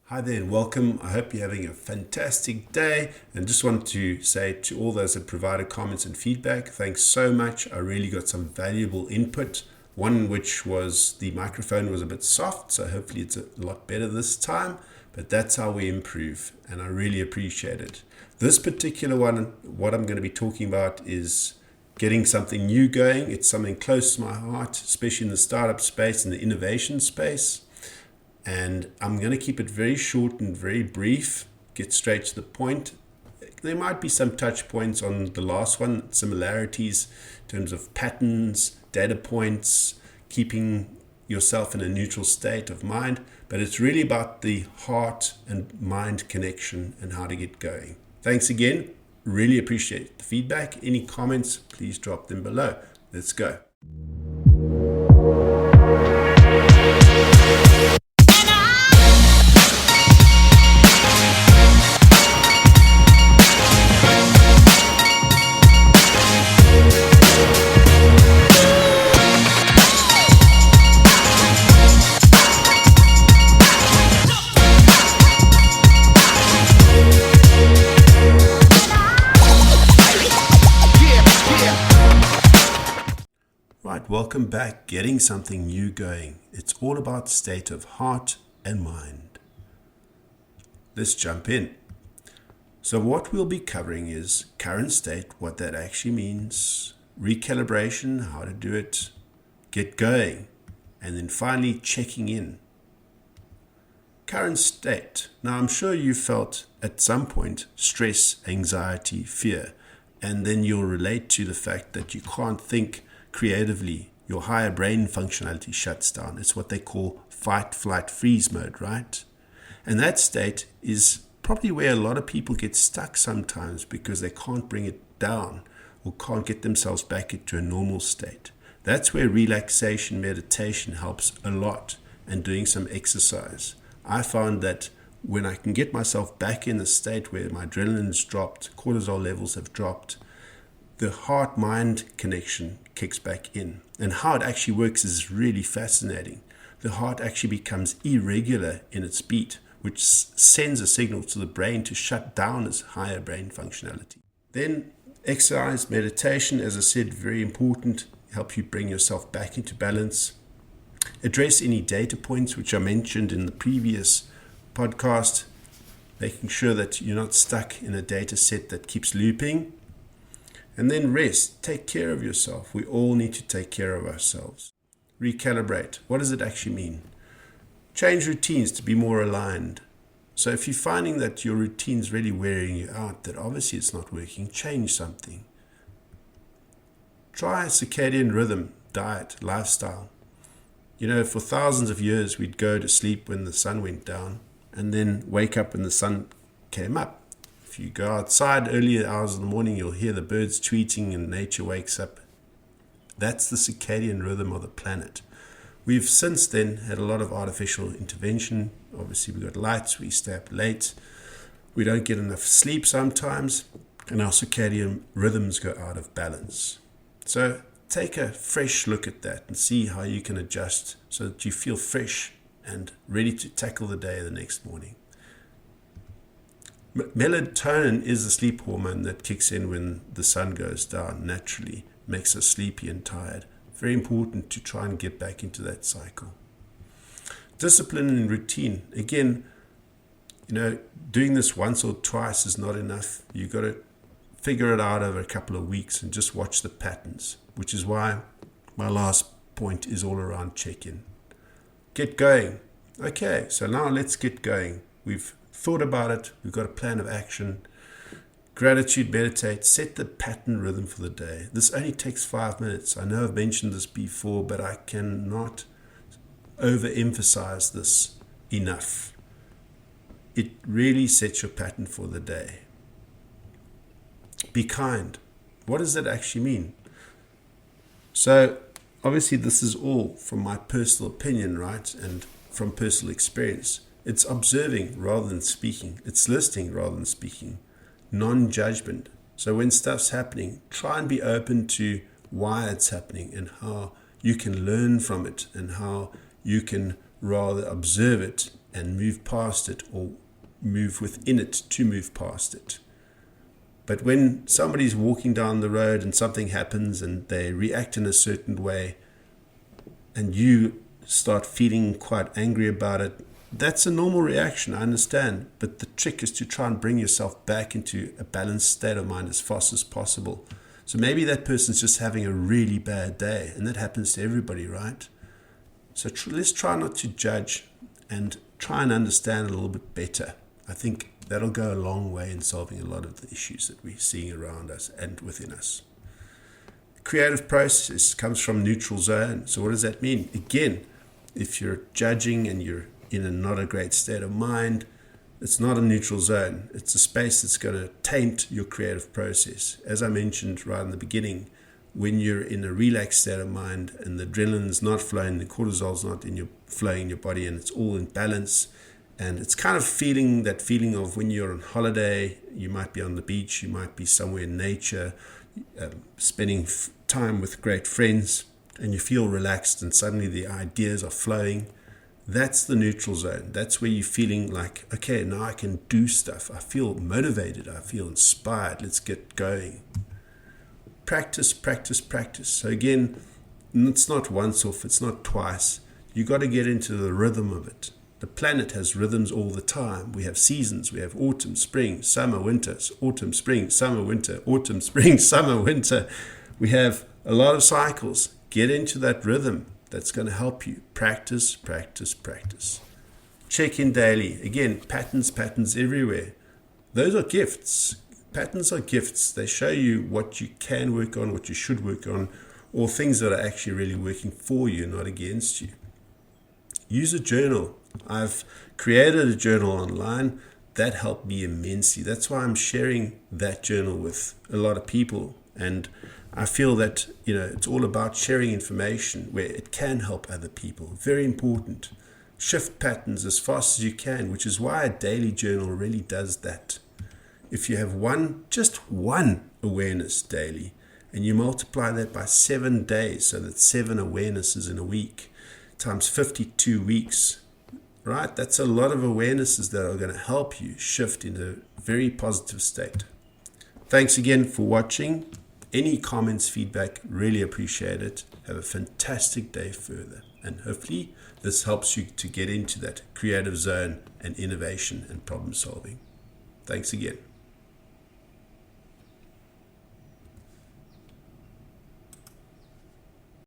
Hi there and welcome. I hope you're having a fantastic day, and just want to say to all those that provided comments and feedback, thanks so much. I really got some valuable input. One which was the microphone was a bit soft, so hopefully it's a lot better this time, but that's how we improve, and I really appreciate it. This particular one, what I'm going to be talking about is getting something new going. It's something close to my heart, especially in the startup space and the innovation space. And I'm going to keep it very short and very brief, get straight to the point. There might be some touch points on the last one, similarities in terms of patterns, data points, keeping yourself in a neutral state of mind, but it's really about the heart and mind connection and how to get going. Thanks again. Really appreciate the feedback. Any comments, please drop them below. Let's go. Right, welcome back. Getting something new going. It's all about state of heart and mind. Let's jump in. So what we'll be covering is current state, what that actually means, recalibration, how to do it, get going, and then finally checking in. Current state. Now I'm sure you felt at some point stress, anxiety, fear, and then you'll relate to the fact that you can't think creatively. Your higher brain functionality shuts down. It's what they call fight, flight, freeze mode, right? And that state is probably where a lot of people get stuck sometimes because they can't bring it down or can't get themselves back into a normal state. That's where relaxation, meditation helps a lot, and doing some exercise. I found that when I can get myself back in a state where my adrenaline's dropped, cortisol levels have dropped, the heart-mind connection kicks back in. And how it actually works is really fascinating. The heart actually becomes irregular in its beat, which sends a signal to the brain to shut down its higher brain functionality. Then exercise, meditation, as I said, very important, help you bring yourself back into balance. Address any data points which I mentioned in the previous podcast, making sure that you're not stuck in a data set that keeps looping. And then rest, take care of yourself. We all need to take care of ourselves. Recalibrate, what does it actually mean? Change routines to be more aligned. So if you're finding that your routine's really wearing you out, that obviously it's not working, change something. Try circadian rhythm, diet, lifestyle. You know, for thousands of years, we'd go to sleep when the sun went down and then wake up when the sun came up. If you go outside early hours of the morning, you'll hear the birds tweeting and nature wakes up. That's the circadian rhythm of the planet. We've since then had a lot of artificial intervention. Obviously, we've got lights, we stay up late, we don't get enough sleep sometimes, and our circadian rhythms go out of balance. So take a fresh look at that and see how you can adjust so that you feel fresh and ready to tackle the day the next morning. Melatonin is the sleep hormone that kicks in when the sun goes down naturally, makes us sleepy and tired. Very important to try and get back into that cycle. Discipline and routine. Again, doing this once or twice is not enough. You've got to figure it out over a couple of weeks and just watch the patterns, which is why my last point is all around check-in. Get going. Okay, so now let's get going. We've thought about it. We've got a plan of action. Gratitude, meditate, set the pattern rhythm for the day. This only takes 5 minutes. I know I've mentioned this before, but I cannot overemphasize this enough. It really sets your pattern for the day. Be kind. What does that actually mean? So, obviously, this is all from my personal opinion, right? And from personal experience. It's observing rather than speaking. It's listening rather than speaking. Non-judgment. So when stuff's happening, try and be open to why it's happening and how you can learn from it and how you can rather observe it and move past it, or move within it to move past it. But when somebody's walking down the road and something happens and they react in a certain way, and you start feeling quite angry about it, that's a normal reaction, I understand. But the trick is to try and bring yourself back into a balanced state of mind as fast as possible. So maybe that person's just having a really bad day, and that happens to everybody, right? So let's try not to judge and try and understand a little bit better. I think that'll go a long way in solving a lot of the issues that we're seeing around us and within us. Creative process comes from neutral zone. So what does that mean? Again, if you're judging and you're in a not a great state of mind, it's not a neutral zone. It's a space that's going to taint your creative process. As I mentioned right in the beginning, when you're in a relaxed state of mind and the adrenaline's not flowing, the cortisol's not flowing in your body, and it's all in balance, and it's kind of that feeling of when you're on holiday, you might be on the beach, you might be somewhere in nature, spending time with great friends, and you feel relaxed and suddenly the ideas are flowing. That's the neutral zone. That's where you're feeling like, okay, now I can do stuff. I feel motivated. I feel inspired. Let's get going. Practice, practice, practice. So again, it's not once off. It's not twice. You got to get into the rhythm of it. The planet has rhythms all the time. We have seasons. We have autumn, spring, summer, winter, autumn, spring, summer, winter, autumn, spring, summer, winter. We have a lot of cycles. Get into that rhythm. That's going to help you. Practice, practice, practice. Check in daily. Again, patterns everywhere. Those are gifts. Patterns are gifts. They show you what you can work on, what you should work on, or things that are actually really working for you, not against you. Use a journal. I've created a journal online. That helped me immensely. That's why I'm sharing that journal with a lot of people. And I feel that, it's all about sharing information where it can help other people. Very important. Shift patterns as fast as you can, which is why a daily journal really does that. If you have just one awareness daily, and you multiply that by 7 days, so that's 7 awarenesses in a week, times 52 weeks, right? That's a lot of awarenesses that are going to help you shift in a very positive state. Thanks again for watching. Any comments, feedback, really appreciate it. Have a fantastic day further. And hopefully this helps you to get into that creative zone and innovation and problem solving. Thanks again.